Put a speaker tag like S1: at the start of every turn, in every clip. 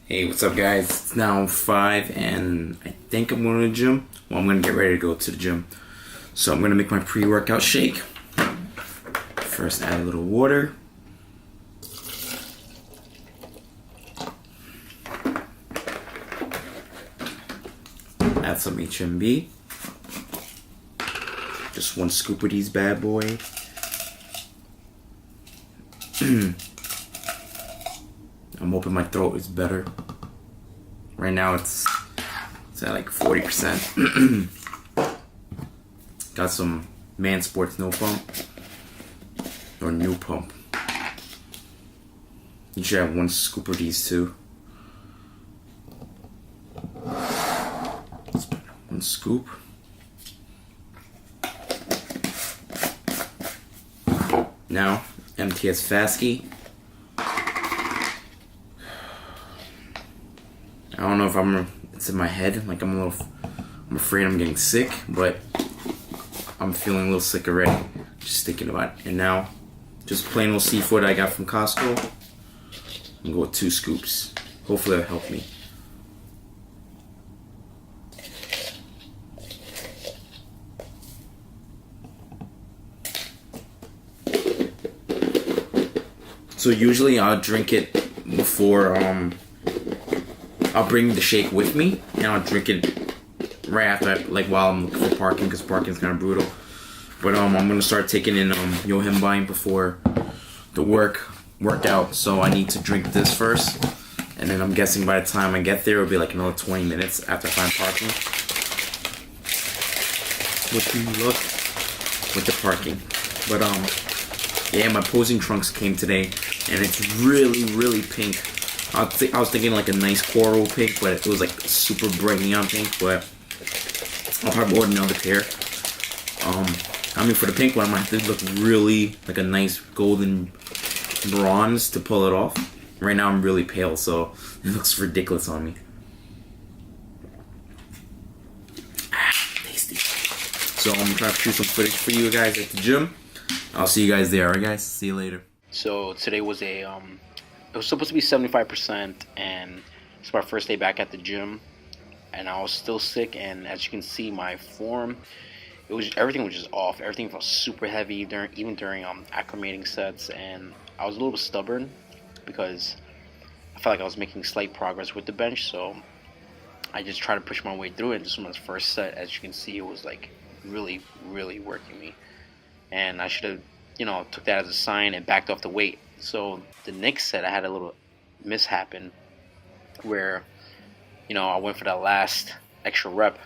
S1: Hey, what's up, guys? It's now 5 and I think I'm going to the gym. Well, I'm going to get ready to go to the gym. So I'm going to make my pre-workout shake. First, add a little water. Add some HMB. Just 1 scoop of these bad boy. I'm hoping my throat is better. Right now it's at like 40%. Got some Man Sports No Pump or New Pump. You should have 1 scoop of these too. 1 scoop. Now, MTS Fastkey. I don't know if it's in my head, like I'm afraid I'm getting sick, but I'm feeling a little sick already, just thinking about it. And now, just plain old seafood I got from Costco. I'm gonna go with 2 scoops. Hopefully that'll help me. So usually I'll drink it before, I'll bring the shake with me, and I'll drink it right after, like while I'm looking for parking, because parking's kind of brutal. But I'm gonna start taking in Yohimbine before the workout, so I need to drink this first, and then I'm guessing by the time I get there, it'll be like another 20 minutes after I find parking. With the luck, with the parking. But yeah, my posing trunks came today, and it's really pink. I was thinking like a nice coral pink, but it was like super bright neon pink. But I'll probably order another pair. I mean, for the pink one, I might have to look really like a nice golden bronze to pull it off. Right now, I'm really pale, so it looks ridiculous on me. Tasty. So I'm trying to shoot some footage for you guys at the gym. I'll see you guys there. Alright, guys. See you later. So today was it was supposed to be 75%, and it's my first day back at the gym, and I was still sick. And as you can see, my form, everything was just off. Everything felt super heavy even during acclimating sets, and I was a little bit stubborn because I felt like I was making slight progress with the bench. So I just tried to push my way through it. And this was my first set. As you can see, it was like really working me, and I should have took that as a sign and backed off the weight. So the next set, I had a little mishap where, I went for that last extra rep,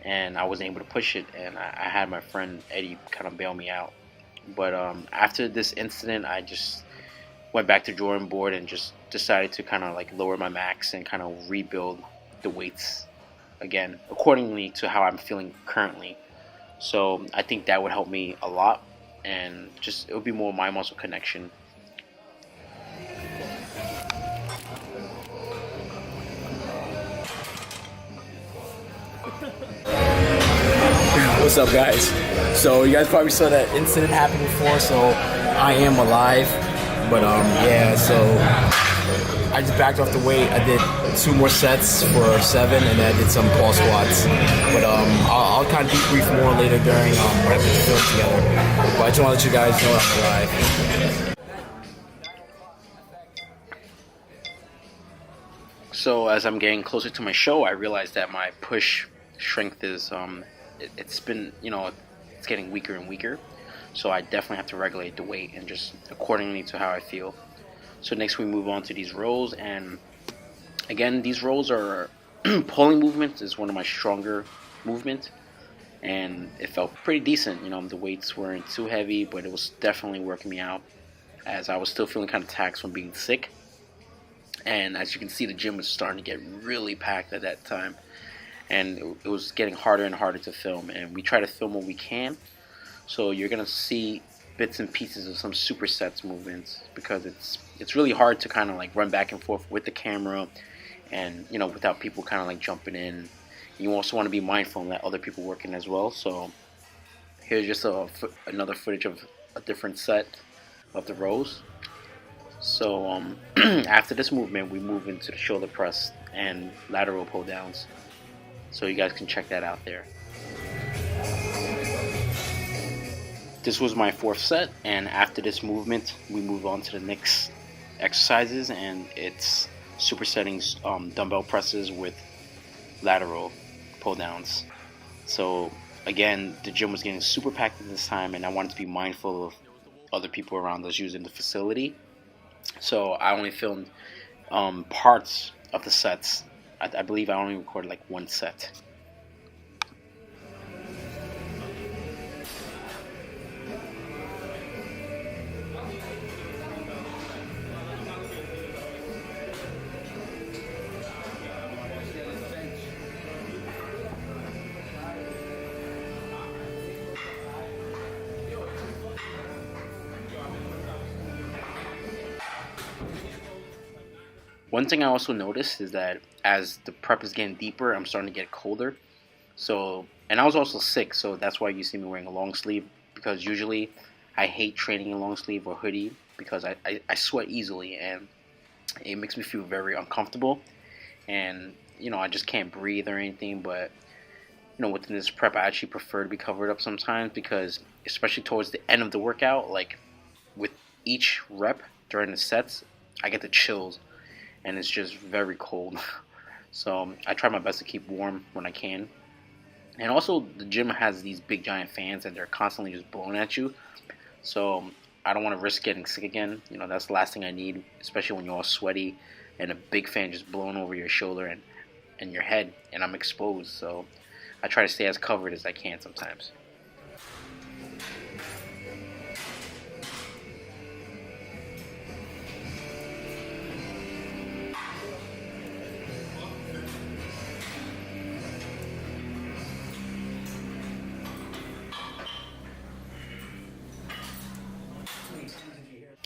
S1: and I wasn't able to push it, and I had my friend Eddie kind of bail me out. But after this incident, I just went back to drawing board and just decided to kind of like lower my max and kind of rebuild the weights again accordingly to how I'm feeling currently. So I think that would help me a lot, and just it would be more mind muscle connection.
S2: What's up, guys? So you guys probably saw that incident happen before, so I am alive. But yeah, so I just backed off the weight. I did 2 more sets for 7, and then I did some pause squats. But I'll kind of debrief more later during whatever we film together. But I just want to let you guys know I'm alive.
S1: So as I'm getting closer to my show, I realized that my push strength is it's been it's getting weaker and weaker. So I definitely have to regulate the weight and just accordingly to how I feel. So next we move on to these rows, and again these rows are pulling movements is one of my stronger movements, and it felt pretty decent. The weights weren't too heavy, but it was definitely working me out as I was still feeling kind of taxed from being sick. And as you can see, the gym was starting to get really packed at that time, and it was getting harder and harder to film, and we try to film what we can. So you're gonna see bits and pieces of some supersets movements, because it's really hard to kind of like run back and forth with the camera, and without people kind of like jumping in. You also want to be mindful and let other people work in as well. So here's just another footage of a different set of the rows. So after this movement, we move into the shoulder press and lateral pull downs. So you guys can check that out there. This was my 4th set, and after this movement, we move on to the next exercises, and it's supersetting dumbbell presses with lateral pull downs. So again, the gym was getting super packed at this time, and I wanted to be mindful of other people around us using the facility. So I only filmed parts of the sets. I believe I only recorded like 1 set. One thing I also noticed is that as the prep is getting deeper, I'm starting to get colder. So, and I was also sick, so that's why you see me wearing a long sleeve, because usually I hate training in long sleeve or hoodie because I sweat easily and it makes me feel very uncomfortable, and I just can't breathe or anything. But within this prep, I actually prefer to be covered up sometimes, because especially towards the end of the workout, like with each rep during the sets, I get the chills and it's just very cold. So I try my best to keep warm when I can. And also the gym has these big giant fans and they're constantly just blowing at you. So I don't want to risk getting sick again. That's the last thing I need, especially when you're all sweaty and a big fan just blowing over your shoulder and your head, and I'm exposed. So I try to stay as covered as I can sometimes.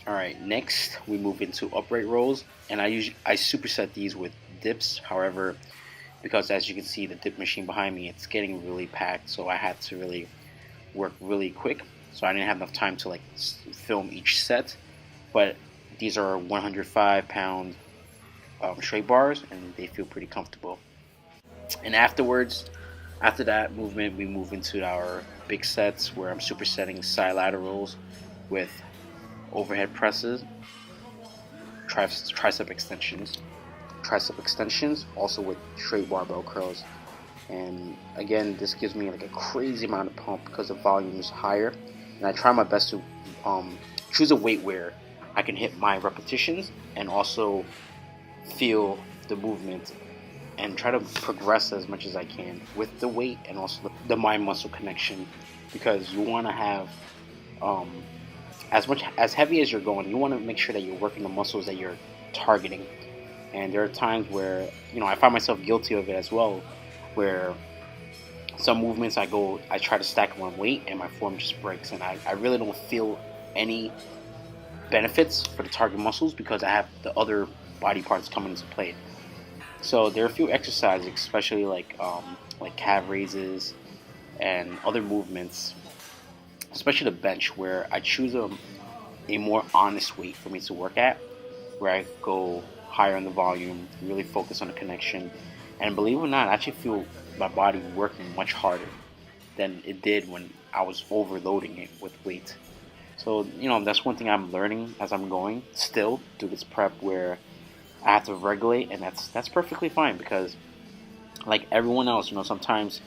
S1: Alright, next we move into upright rows, and I superset these with dips. However, because as you can see the dip machine behind me, it's getting really packed, so I had to really work really quick. So I didn't have enough time to film each set. But these are 105-pound straight bars, and they feel pretty comfortable. And after that movement, we move into our big sets where I'm supersetting side laterals with overhead presses, tricep extensions, also with straight barbell curls. And again, this gives me like a crazy amount of pump because the volume is higher, and I try my best to choose a weight where I can hit my repetitions and also feel the movement and try to progress as much as I can with the weight and also the mind-muscle connection, because you want to have as heavy as you're going, you want to make sure that you're working the muscles that you're targeting. And there are times where I find myself guilty of it as well, where some movements I try to stack one weight and my form just breaks, and I really don't feel any benefits for the target muscles because I have the other body parts coming into play. So there are a few exercises, especially like calf raises and other movements, especially the bench, where I choose a more honest weight for me to work at, where I go higher on the volume, really focus on the connection, and believe it or not, I actually feel my body working much harder than it did when I was overloading it with weight. So that's one thing I'm learning as I'm going still through this prep, where I have to regulate, and that's perfectly fine, because like everyone else, sometimes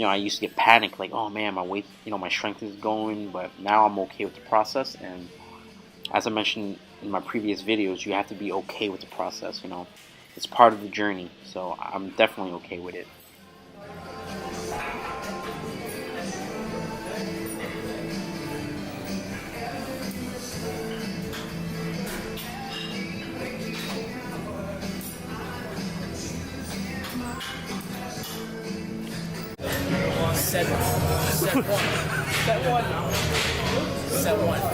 S1: I used to get panicked, like, oh man, my weight, my strength is going, but now I'm okay with the process. And as I mentioned in my previous videos, you have to be okay with the process, it's part of the journey, so I'm definitely okay with it.
S2: Set one.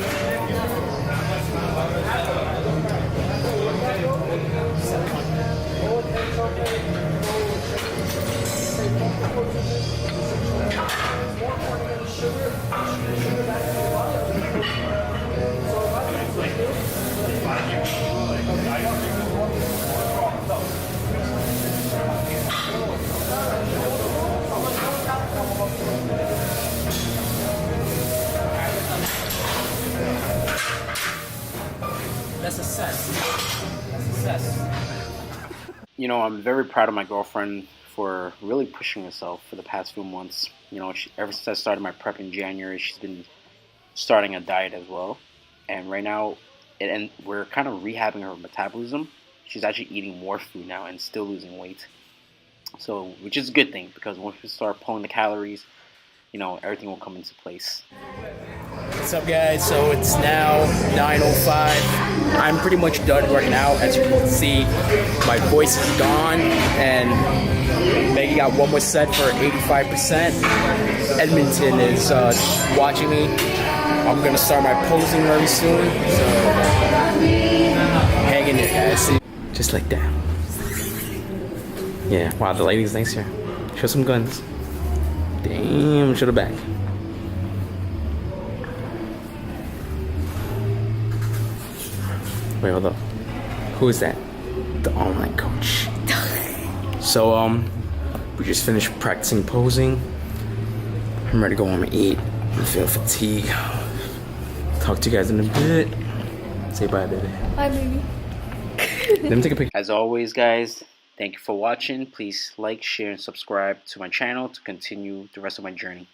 S2: That's a success. That's a success.
S1: You know, I'm very proud of my girlfriend for really pushing herself for the past few months. You know, ever since I started my prep in January, she's been starting a diet as well. And right now, and we're kind of rehabbing her metabolism. She's actually eating more food now and still losing weight. So, which is a good thing, because once we start pulling the calories, you know, everything will come into place.
S2: What's up, guys? So it's now 9:05. I'm pretty much done working out. As you can see, my voice is gone, and Maggie got one more set for 85%. Edmonton is watching me. I'm gonna start my posing very soon, so hang in there, guys. Just like that. Yeah, wow, the lighting's nice here. Show some guns. Damn, show the back. Wait, hold up. Who is that? The online coach. So, we just finished practicing posing. I'm ready to go home and eat. I feel fatigued. Talk to you guys in a bit. Say bye, baby.
S3: Bye, baby.
S2: Let me take a picture.
S1: As always, guys, thank you for watching. Please like, share, and subscribe to my channel to continue the rest of my journey.